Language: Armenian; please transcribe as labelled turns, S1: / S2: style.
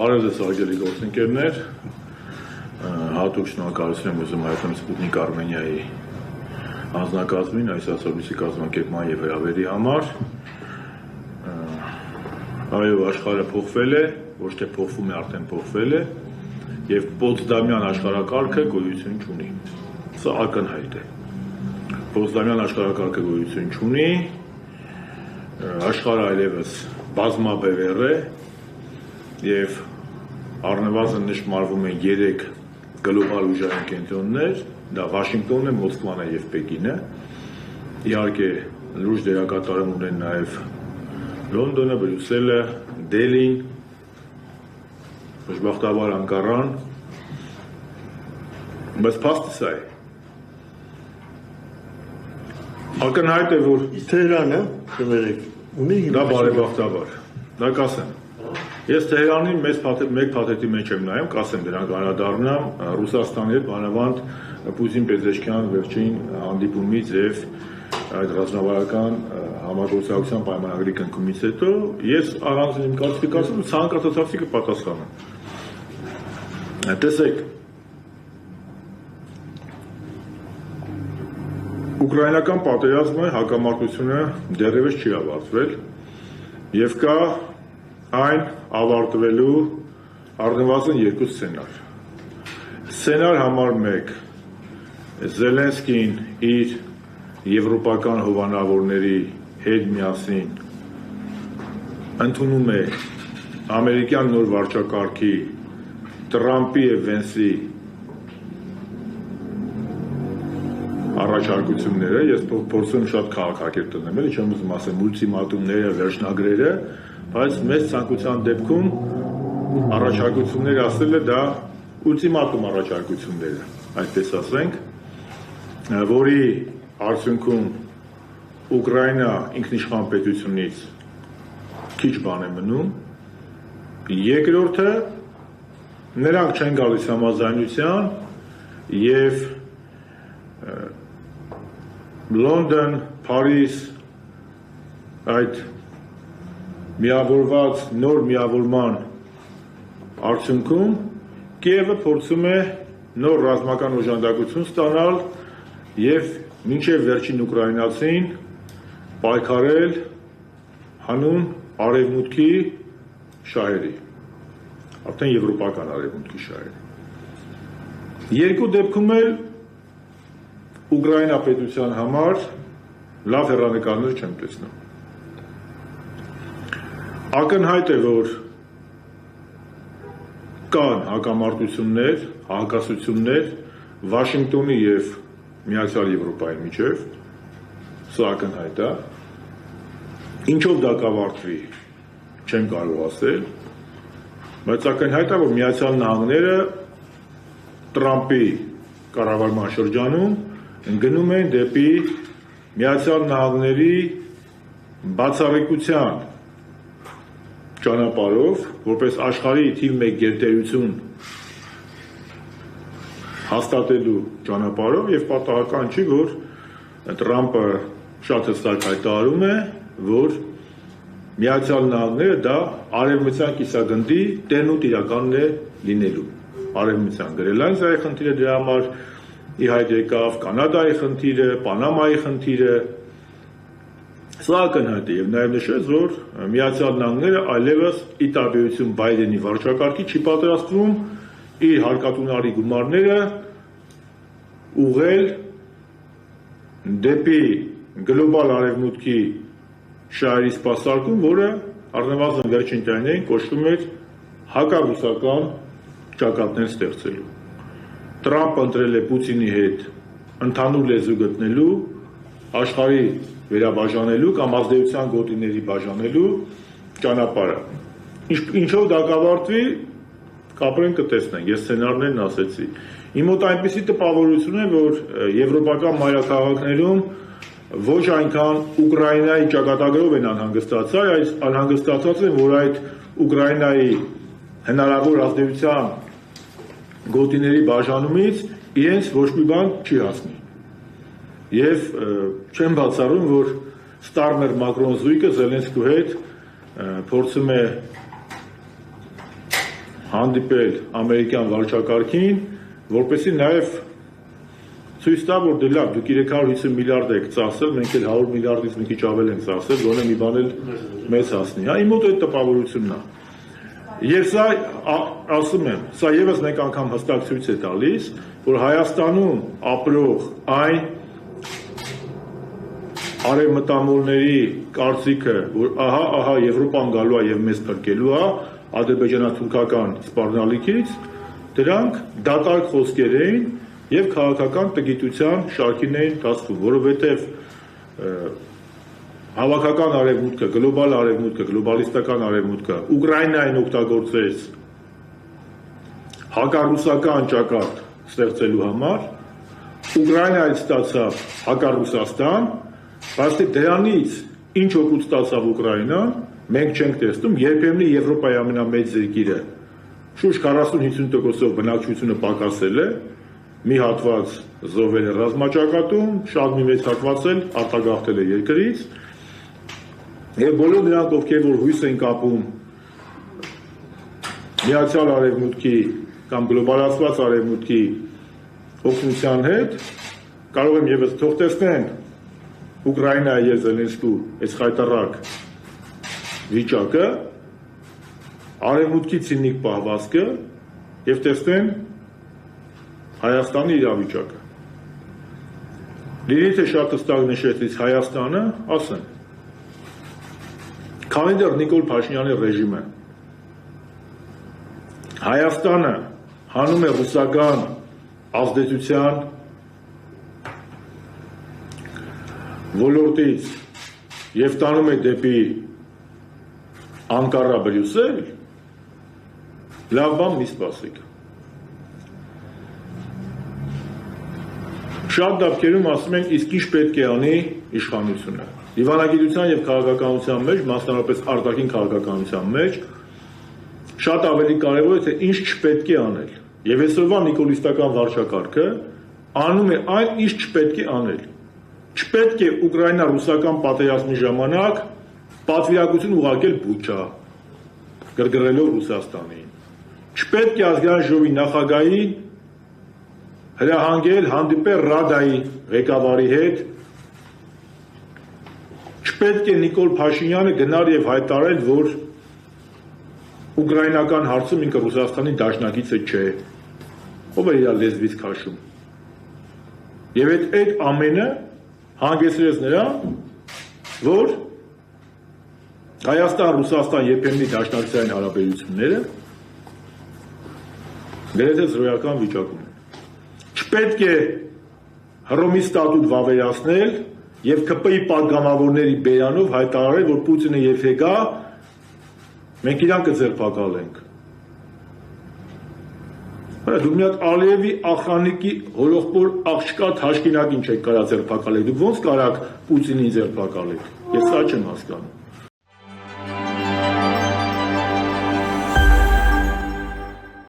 S1: Բարև ձեզ արգելի գործընկերներ, հատուկ շնորհակալություն եմ ուզում հայտնել Սպուտնիկ Արմենիայի անձնակազմին այս այսօրվա կազմակերպման եւ հրավերի համար։ Այո, աշխարհը փոխվել է, ոչ թե փոխվում է, արդեն փոխվել է եւ Պոտսդամյան աշխարհակարգը գոյություն չունի։ Սա ակնհայտ է։ Պոտսդամյան աշխարհակարգը գոյություն չունի, աշխարհը այլևս բազմաբևեռ է եւ առնվազն նշмарվում են 3 գլոբալ ուժային կենտրոններ, դա Վաշինգտոնն է, Մոսկվան է եւ Պեկինը։ Իհարկե լուրջ դերակատարում ունեն նաեւ Լոնդոնը, Բրյուսելը, Դելին, դժբախտաբար Անկարան, բայց փաստը սա է։ Ակնհայտ է, որ
S2: Թեհրանը կներեք, ունի
S1: դա բարեբախտաբար, դա կասեմ։ Ես Թեհրանին մեկ փաթեթի մեջ եմ նայում, կասեմ դրանք անդրադառնամ Ռուսաստանի հետ, մանավանդ Պուտին Պետրեշկյան վերջին հանդիպումից եւ այդ ռազմավարական համագործակցության պայմանագրի կնքումից հետո ես առանց իմ կարծիքի ասում ցանկացածի կպատասխանեմ։ Տեսեք, ուկրաինական պատերազմը, հակամարտությունը դեռևս չի ավարտվել եւ կա այն ավարտվելու առնվազն 2 սցենար։ Սցենար համար 1 Զելենսկին իր եվրոպական հովանավորների հետ միասին ընդունում է ամերիկյան նոր վարչակարգի Տրամպի եւ Վենսի առաջարկությունները, ես փորձում շատ քաղաքակիրթ տնեմ, էլի չեմ ուզում ասեմ ուլտիմատումները, վերջնագրերը, բայց մեծ ցանկության դեպքում առաջարկությունները ասելը դա ուլտիմատում առաջարկությունները, այդպես ասենք, որի արդյունքում Ուկրաինա ինքնիշխան պետությունից քիչ բան է մնում, երկրորդը նրանք չեն գալիս համաձայնության եւ Լոնդոն, Փարիզ այդ միավորված նոր միավորման արդյունքում Կիևը փորձում է նոր ռազմական օժանդակություն ստանալ եւ մինչեւ վերջին ուկրաինացին պայքարել հանուն արևմուտքի շահերի, արդեն եվրոպական արևմուտքի շահերի։ Երկու դեպքում էլ Ուկրաինա պետության համար լավ հեռանկարներ չեմ տեսնում։ Ակնհայտ է, որ կան հակամարտություններ, հակասություններ Վաշինգտոնի եւ Միացյալ Եվրոպայի միջև, սա ակնհայտ է։ Ինչով դա կավարտվի, չեմ կարող ասել, բայց ակնհայտ է, որ Միացյալ Նահանգները Տրամպի կառավարման շրջանում գնում են դեպի Միացյալ Նահանգների բացառիկության ճանապարհով, որպես աշխարհի թիվ 1 գերտերություն հաստատելու ճանապարհով եւ պատահական չի, որ Տրամպը շատ հստակ հայտարարում է, որ Միացյալ Նահանգները դա արևմտյան կիսագնդի տերնուտ իրականն է լինելու։ Արևմտյան Գրելանդիայի խնդիրը դրա համար ի հայտ եկավ, Կանադայի խնդիրը, Պանամայի խնդիրը, սա ակնհայտ է եւ նաեւ նշեց, որ Միացյալ Նահանգները այլևս ի տարբերություն Բայդենի վարչակարգի չի պատրաստվում իր հարկատունարի գումարները ուղղել դեպի գլոբալ արևմուտքի շահերի սպասարկում, որը առնվազն վերջին տարիներին կոչվում էր հակառուսական ճակատներ ստեղծելու։ Տրամպը ընտրել է Պուտինի հետ ընդհանուր լեզու գտնելու, աշխարհի վերաբաժանելու կամ ազդեցության գոտիների բաժանելու ճանապարհը։ Ինչով դա կավարտվի, կապրեն կտեսնենք, ես սցենարներն ասեցի։ Իմ մոտ այնպիսի տպավորություն է, որ եվրոպական մայրաքաղաքներում ոչ այնքան Ուկրաինայի ճակատագրով են անհանգստացած, այլ անհանգստացած են, որ այդ Ուկրաինայի հնարավոր ազդեցության գոտիների բաժանումից իրենց ոչ մի բան չի հասնի։ Եվ չեմ բացառում, որ Ստարմեր Մակրոն զույգը Զելենսկու հետ փորձում է հանդիպել ամերիկյան վարչակարգին, որպեսզի նաև ցույց տա, որ դե լավ, դուք 350 միլիարդ եք ծախսել, մենք էլ 100 միլիարդից մի քիչ ավել ենք ծախսել, գոնե մի բան էլ մեզ հասնի։ Հա, իմ մոտ այդ տպավորությունն է։ Եվ սա ասում եմ, սա եւս մեկ անգամ հստակ ցույց է տալիս, որ Հայաստանում ապրող այն արևմտամոլների կարծիքը, որ ահա Եվրոպան գալու է եւ մեզ փրկելու է ադրբեջանա-թուրքական սպառնալիքից, դրանք դատարկ խոսքեր էին եւ քաղաքական տգիտության շարքին էին տածվում, որովհետեւ հավաքական արևմուտքը, գլոբալ արևմուտքը, գլոբալիստական արևմուտքը Ուկրաինային օգտագործեց հակառուսական ճակատ ստեղծելու համար, Ուկրաինայից ստացավ հակառուսաստան, բայց դրանից ինչ օգուտ ստացավ Ուկրաինան, մենք չենք տեսնում, երբեմն Եվրոպայի ամենամեծ երկիրը շուրջ 40-50%-ով բնակչությունը պակասել է, մի հատված զոհվել է ռազմաճակատում, շատ մի մեծ հատված էլ արտագաղթել է երկրից, եւ բոլոր նրանք, ովքեր որ հույս են կապում միացյալ արևմուտքի կամ գլոբալացված արևմուտքի օգնության հետ, կարող եմ եւս թող տեսնեն Ուկրաինայի եւ Զելենսկու այս խայտարակ վիճակը, արևմուտքի ցինիկ պահվածքը եւ տեսնեն Հայաստանի իրավիճակը։ Լիլիթը շատ հստակ նշեցից Հայաստանը, ասեմ, քանի դեռ Նիկոլ Փաշինյանի ռեժիմը Հայաստանը հանում է ռուսական ազդեցության ոլորտից եւ տանում է դեպի Անկարա Բրյուսել, լավ բան մի սպասեք։ Շատ դեպքերում ասում են, իսկ ինչ պետք է անի իշխանությունը։ Դիվանագիտության եւ քաղաքականության մեջ, մասնավորապես արտաքին քաղաքականության մեջ, շատ ավելի կարևոր է, թե ինչ չպետք է անել։ Եվ այսօրվա նիկոլիստական վարչակարգը անում է այն, ինչ չպետք է անել։ Չպետք է Ուկրաինա-ռուսական պատերազմի ժամանակ պատվիրակություն ուղարկել Բուչա, գրգռելով Ռուսաստանին։ Չպետք է ազգային ժողովի նախագահի հրահանգել հանդիպել Ռադայի ղեկավարի հետ, չպետք է Նիկոլ Փաշինյանը գնալ եւ հայտարարել, որ ուկրաինական հարցում ինքը Ռուսաստանի դաշնակիցը չէ, ով է իր լեզվից քաշում։ Եվ այդ ամենը հանգեցրեց նրան, որ Հայաստան-Ռուսաստան երբեմնի դաշնակցային հարաբերությունները գրեթե զրոյական վիճակում են։ Չպետք է Հռոմի ստատուտ վավերացնել եւ ԿՊ-ի պատգամավորների բերանով հայտարարել, որ Պուտինը եթե գա, մենք իրան կձերբակալենք։ Դուք մի հատ Ալիևի ախրանիկի հոլոխբոր աղջկա թաշկինակին չեք կարա ձերբակալեք, դուք ոնց կարաք Պուտինին ձերբակալեք։ Ես սա չեմ հասկանում։